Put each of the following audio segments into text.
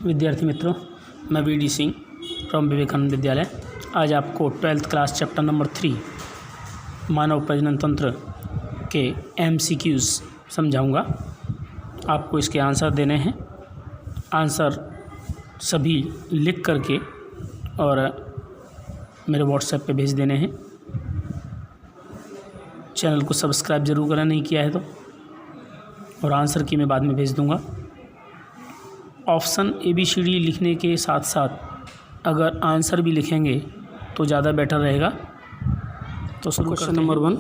विद्यार्थी मित्रों, मैं V D Singh from Vivekananda Vidyalaya आज आपको 12th क्लास चैप्टर नंबर 3 मानव प्रजनन तंत्र के MCQs समझाऊंगा। आपको इसके आंसर देने हैं। आंसर सभी लिख करके और मेरे व्हाट्सएप पे भेज देने हैं। चैनल को सब्सक्राइब ज़रूर करें नहीं किया है तो, और आंसर की मैं बाद में भेज दूंगा। ऑप्शन ABCD लिखने के साथ साथ अगर आंसर भी लिखेंगे तो ज़्यादा बेटर रहेगा। तो शुरू क्वेश्चन नंबर 1।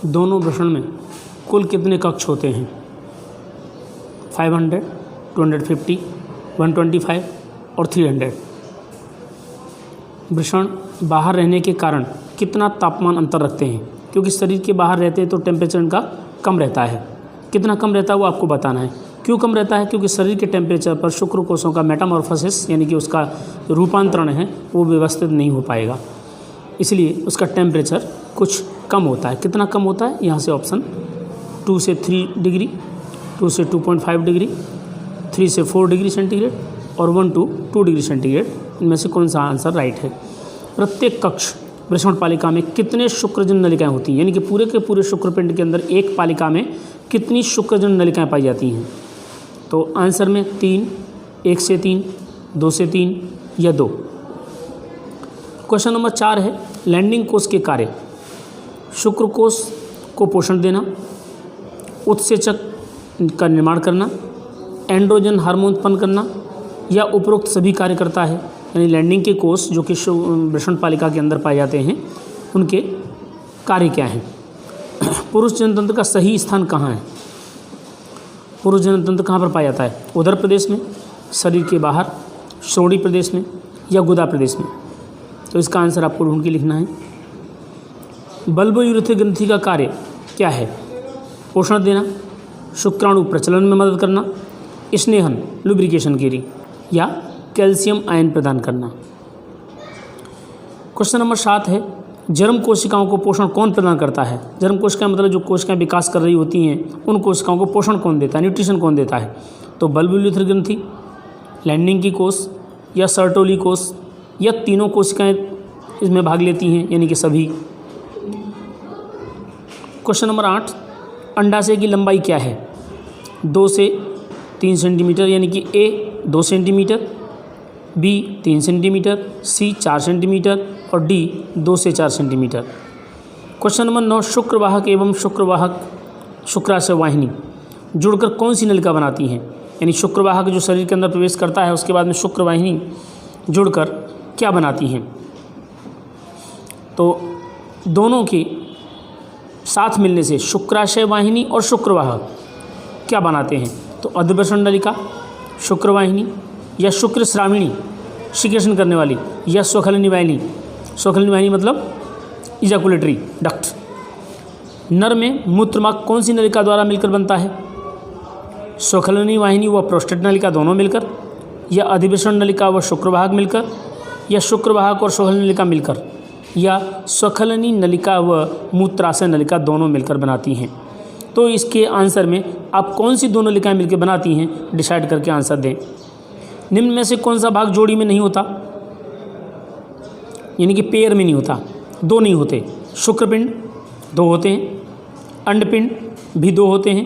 दोनों वृषण में कुल कितने कक्ष होते हैं? 500, 250, 125 और 300। वृषण बाहर रहने के कारण कितना तापमान अंतर रखते हैं? क्योंकि शरीर के बाहर रहते हैं तो टेम्परेचर इनका कम रहता है। कितना कम रहता है वो आपको बताना है। क्यों कम रहता है? क्योंकि शरीर के टेम्परेचर पर शुक्र कोशों का मेटामॉर्फोसिस यानी कि उसका रूपांतरण है वो व्यवस्थित नहीं हो पाएगा, इसलिए उसका टेम्परेचर कुछ कम होता है। कितना कम होता है? यहाँ से ऑप्शन 2 से 3 डिग्री, 2 से 2.5 डिग्री, 3 से 4 डिग्री सेंटीग्रेड और 1 to 2 डिग्री सेंटीग्रेड, इनमें से कौन सा आंसर राइट है? प्रत्येक कक्ष वृषण पालिका में कितने शुक्रजन नलिकाएं होती हैं? यानी कि पूरे के पूरे शुक्रपिंड के अंदर एक पालिका में कितनी शुक्रजन नलिकाएं पाई जाती हैं? तो आंसर में 3, 1 से 3, 2 से 3 या 2। क्वेश्चन नंबर 4 है लैंडिंग कोश के कार्य। शुक्रकोश को पोषण देना, उत्सेचक का निर्माण करना, एंड्रोजन हार्मोन उत्पन्न करना या उपरोक्त सभी कार्य करता है। यानी लैंडिंग के कोष जो कि वृषण पालिका के अंदर पाए जाते हैं उनके कार्य क्या हैं? पुरुष जनतंत्र का सही स्थान कहाँ है? पुरुष जनतंत्र कहाँ पर पाया जाता है? उदर प्रदेश में, शरीर के बाहर, श्रोणि प्रदेश में या गुदा प्रदेश में? तो इसका आंसर आपको ढूंढ के लिखना है। बल्बयुरेथ्रिक ग्रंथि का कार्य क्या है? पोषण देना, शुक्राणु प्रचलन में मदद करना, स्नेहन लुब्रिकेशन के लिए या कैल्शियम आयन प्रदान करना। क्वेश्चन नंबर 7 है जर्म कोशिकाओं को पोषण कौन प्रदान करता है? जर्म कोशिकाएं मतलब जो कोशिकाएं विकास कर रही होती हैं उन कोशिकाओं को पोषण कौन देता है, न्यूट्रिशन कौन देता है? तो बल्बयुरेथ्रिक ग्रंथि, लैंडिंग की कोश या सर्टोली कोश या तीनों कोशिकाएं इसमें भाग लेती हैं यानी कि सभी। क्वेश्चन नंबर 8 अंडाशय की लंबाई क्या है? 2 से 3 सेंटीमीटर यानी कि A 2 centimetre, B 3 centimetre, C 4 centimetre और D 2 से 4 सेंटीमीटर। क्वेश्चन नंबर 9 शुक्रवाहक एवं शुक्राशय वाहिनी जुड़कर कौन सी नलिका बनाती हैं? यानी शुक्रवाहक जो शरीर के अंदर प्रवेश करता है उसके बाद में शुक्रवाहिनी जुड़कर क्या बनाती हैं? तो दोनों के साथ मिलने से शुक्राशय वाहिनी और शुक्रवाहक क्या बनाते हैं? तो अधवृषण नलिका, शुक्रवाहिनी या शुक्र श्राविणी सिक्रेशन करने वाली या स्वखलनी वाहिनी। स्वखलनी वाहिनी मतलब इजैकुलेटरी डक्ट। नर में मूत्रमार्ग कौन सी नलिका द्वारा मिलकर बनता है? स्वखलनी वाहिनी व प्रोस्टेट नलिका दोनों मिलकर, या अधिवेशन नलिका व शुक्रवाहक मिलकर, या शुक्रवाहक और स्वखलनी नलिका मिलकर, या स्वखलनी नलिका व मूत्राशय नलिका दोनों मिलकर बनाती हैं। तो इसके आंसर में आप कौन सी दोनों नलिकाएं मिलकर बनाती हैं डिसाइड करके आंसर दें। निम्न में से कौन सा भाग जोड़ी में नहीं होता? यानी कि पेयर में नहीं होता, 2 नहीं होते। शुक्रपिंड 2 होते हैं, अंडपिंड भी 2 होते हैं,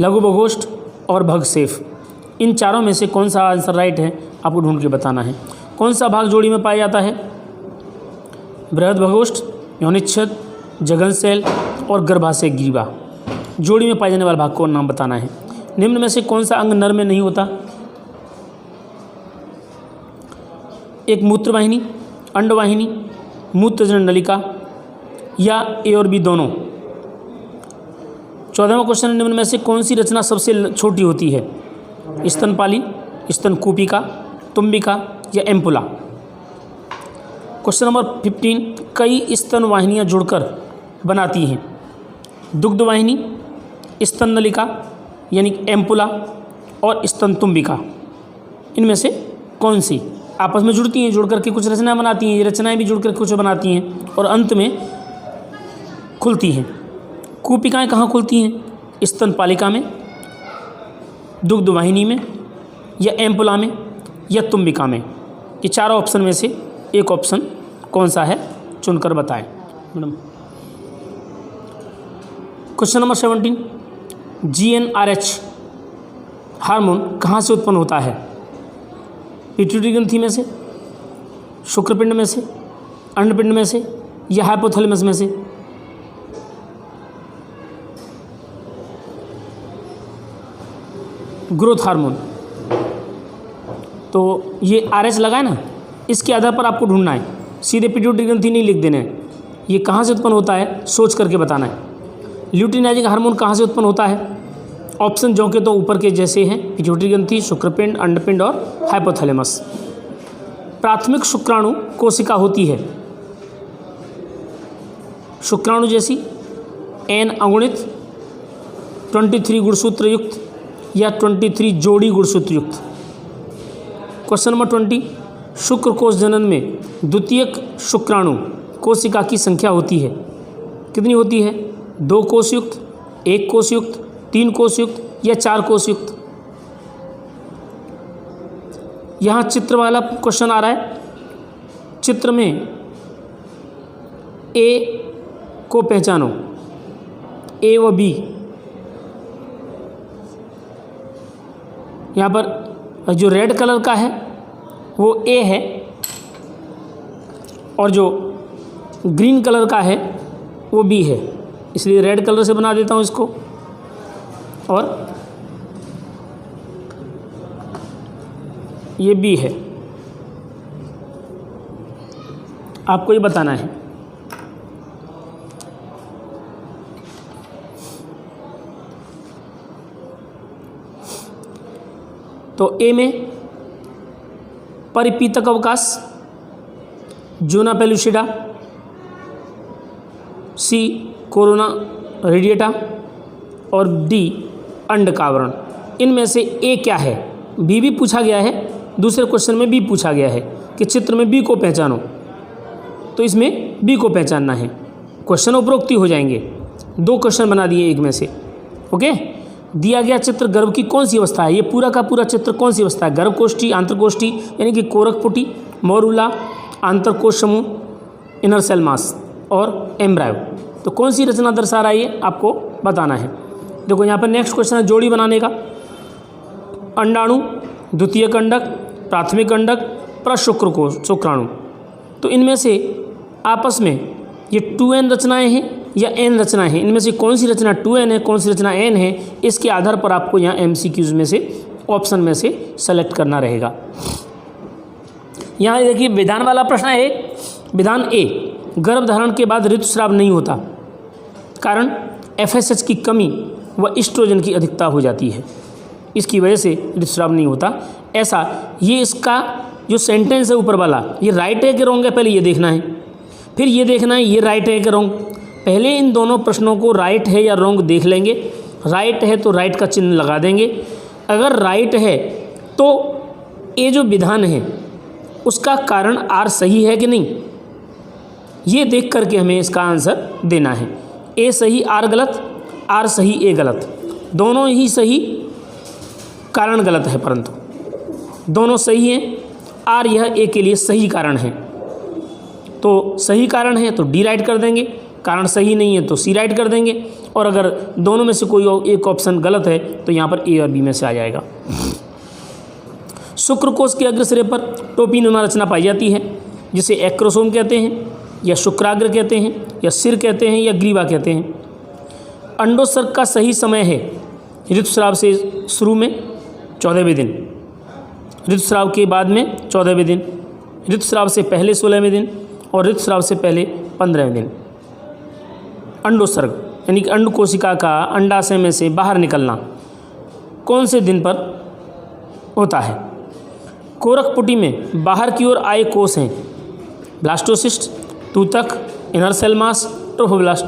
लघुभगोष्ठ और भगसेफ। इन चारों में से कौन सा आंसर राइट है आपको ढूंढ के बताना है। कौन सा भाग जोड़ी में पाया जाता है? बृहद्भगोष्ठ, योनिच्छद, जघन और गर्भाशय ग्रीवा जोड़ी में पाए जाने वाला भाग को नाम बताना है। निम्न में से कौन सा अंग नर में नहीं होता? एक मूत्रवाहिनी, अंडवाहिनी, मूत्रजनन नलिका या A और B दोनों। 14वां क्वेश्चन निम्न में से कौन सी रचना सबसे छोटी होती है? स्तनपाली, स्तनकूपिका, तुम्बिका या एम्पुला। क्वेश्चन नंबर 15 कई स्तन वाहिनियाँ जुड़कर बनाती हैं दुग्धवाहिनी, स्तन नलिका यानी एम्पुला और स्तन तुम्बिका। इनमें से कौन सी आपस में जुड़ती हैं, जुड़ करके कुछ रचनाएं बनाती हैं? ये रचनाएं भी जुड़ कर कुछ बनाती हैं और अंत में खुलती हैं। कूपिकाएँ कहाँ खुलती हैं? स्तनपालिका में, दुग्ध वाहिनी में, या एम्पुला में, या तुम्बिका में। ये चारों ऑप्शन में से एक ऑप्शन कौन सा है, चुनकर बताएं madam. Question number 17, GnRH hormone कहाँ से उत्पन्न होता है? पिट्यूटरी ग्रंथि में से, शुक्रपिंड में से, अंडपिंड में से, या हाइपोथैलेमस में से? Growth hormone. तो ये RH लगा है ना, इसके आधार पर आपको ढूंढना है, सीधे पिट्यूटरी ग्रंथि नहीं लिख देना है। ये कहाँ से उत्पन्न होता है सोच करके बताना है। ल्यूटिनाइजिंग हार्मोन कहाँ से उत्पन्न होता है? ऑप्शन जो के तो ऊपर के जैसे हैं, पिट्यूटरी ग्रंथि, शुक्रपिंड, अंडपिंड और हाइपोथैलेमस। प्राथमिक शुक्राणु कोशिका होती है शुक्राणु जैसी, N अगुणित, 23 गुणसूत्र युक्त, या 23 जोड़ी गुणसूत्र युक्त। क्वेश्चन नंबर 20, शुक्र कोश जनन में द्वितीयक शुक्राणु कोशिका की संख्या होती है, कितनी होती है? 2 कोश युक्त, 1 कोश युक्त, 3 कोश युक्त, या 4 कोश युक्त? यहाँ चित्र वाला क्वेश्चन आ रहा है। चित्र में ए को पहचानो, ए व बी। यहाँ पर जो रेड कलर का है वो ए है, और जो ग्रीन कलर का है वो बी है, इसलिए रेड कलर से बना देता हूँ इसको। और ये बी है, आपको ये बताना है। तो ए में परिपीतक अवकाश, zona pellucida, C corona radiata, और डी अंडकावरण। इनमें से ए क्या है? बी भी पूछा गया है, दूसरे क्वेश्चन में बी पूछा गया है कि चित्र में बी को पहचानो, तो इसमें बी को पहचानना है। क्वेश्चन उपरोक्ति हो जाएंगे। 2 क्वेश्चन बना दिए एक में से। ओके, दिया गया चित्र गर्भ की कौन सी अवस्था है? ये पूरा का पूरा चित्र कौन सी अवस्था है? गर्भकोष्ठी, आंतरकोष्ठी यानी कि कोरकपुटी, मोरूला, आंतरकोश समूह, इनर सेल मास और एम्ब्रायो। तो कौन सी रचना दर्शा रहा है ये आपको बताना है। देखो यहाँ पर नेक्स्ट क्वेश्चन है जोड़ी बनाने का। अंडाणु, द्वितीयक अंडक, प्राथमिक अंडक, प्रशुक्रकोश शुक्राणु। तो इनमें से आपस में ये 2n रचनाएं हैं या n रचनाएं हैं? इनमें से कौन सी रचना 2n है, कौन सी रचना n है? इसके आधार पर आपको यहाँ MCQs में से ऑप्शन में से सेलेक्ट करना रहेगा। यहाँ देखिए विधान वाला प्रश्न है एक। विधान ए, गर्भधारण के बाद ऋतुस्राव नहीं होता, कारण FSH की कमी व एस्ट्रोजन की अधिकता हो जाती है, इसकी वजह से ऋतुस्राव नहीं होता। ऐसा ये इसका जो सेंटेंस है ऊपर वाला, ये राइट है कि रॉन्ग है, पहले ये देखना है, फिर ये देखना है ये राइट है कि रॉन्ग। पहले इन दोनों प्रश्नों को राइट है या रॉन्ग देख लेंगे। राइट है तो राइट का चिन्ह लगा देंगे। अगर राइट है तो ये जो विधान है उसका कारण आर सही है कि नहीं, ये देख करके हमें इसका आंसर देना है। ए सही आर गलत, आर सही ए गलत, दोनों ही सही कारण गलत है, परंतु दोनों सही हैं। आर यह ए के लिए सही कारण है, तो सही कारण है तो डी राइट कर देंगे, कारण सही नहीं है तो सी राइट कर देंगे, और अगर दोनों में से कोई एक ऑप्शन गलत है तो यहाँ पर ए और बी में से आ जाएगा। शुक्रकोश के अग्रसिरे पर टोपीनुमा रचना पाई जाती है, जिसे एक्रोसोम कहते हैं, या शुक्राग्र कहते हैं, या सिर कहते हैं, या ग्रीवा कहते हैं। अंडोत्सर्ग का सही समय है ऋतुस्राव से शुरू में 14वें दिन, ऋतुस्राव के बाद में 14वें दिन, ऋतुस्राव से पहले 16वें दिन, और ऋतुस्राव से पहले 15वें दिन। अंडोत्सर्ग यानी कि अंड कोशिका का अंडाशय में से बाहर निकलना कौन से दिन पर होता है? कोरकपुटी में बाहर की ओर आए कोष हैं ब्लास्टोसिस्ट, तूतक, इनर सेल मास, ट्रोफोब्लास्ट।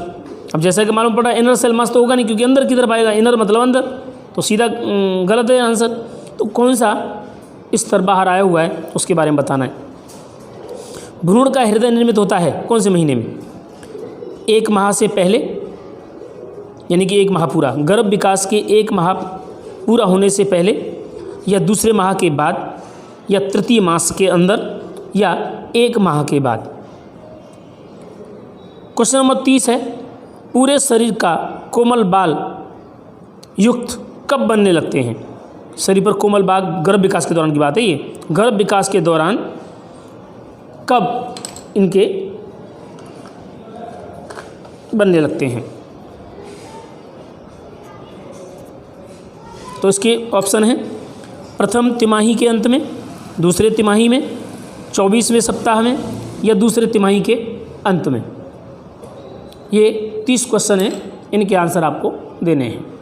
अब जैसा कि मालूम पड़ा इनर सेल मास तो होगा नहीं, क्योंकि अंदर की तरफ आएगा, इनर मतलब अंदर, तो सीधा गलत है आंसर। तो कौन सा स्तर बाहर आया हुआ है उसके बारे में बताना है। भ्रूण का हृदय निर्मित होता है कौन से महीने में? 1 माह से पहले, यानी कि 1 माह पूरा, गर्भ विकास के 1 माह पूरा होने से पहले या दूसरे माह के बाद या तृतीय मास के अंदर या 1 माह के बाद। क्वेश्चन नंबर 30 है, पूरे शरीर का कोमल बाल युक्त कब बनने लगते हैं? शरीर पर कोमल बाल गर्भ विकास के दौरान की बात है ये। गर्भ विकास के दौरान कब इनके बनने लगते हैं? तो इसके ऑप्शन हैं प्रथम तिमाही के अंत में, दूसरे तिमाही में, 24वें सप्ताह में या दूसरे तिमाही के अंत में। ये 30 क्वेश्चन हैं, इनके आंसर आपको देने हैं।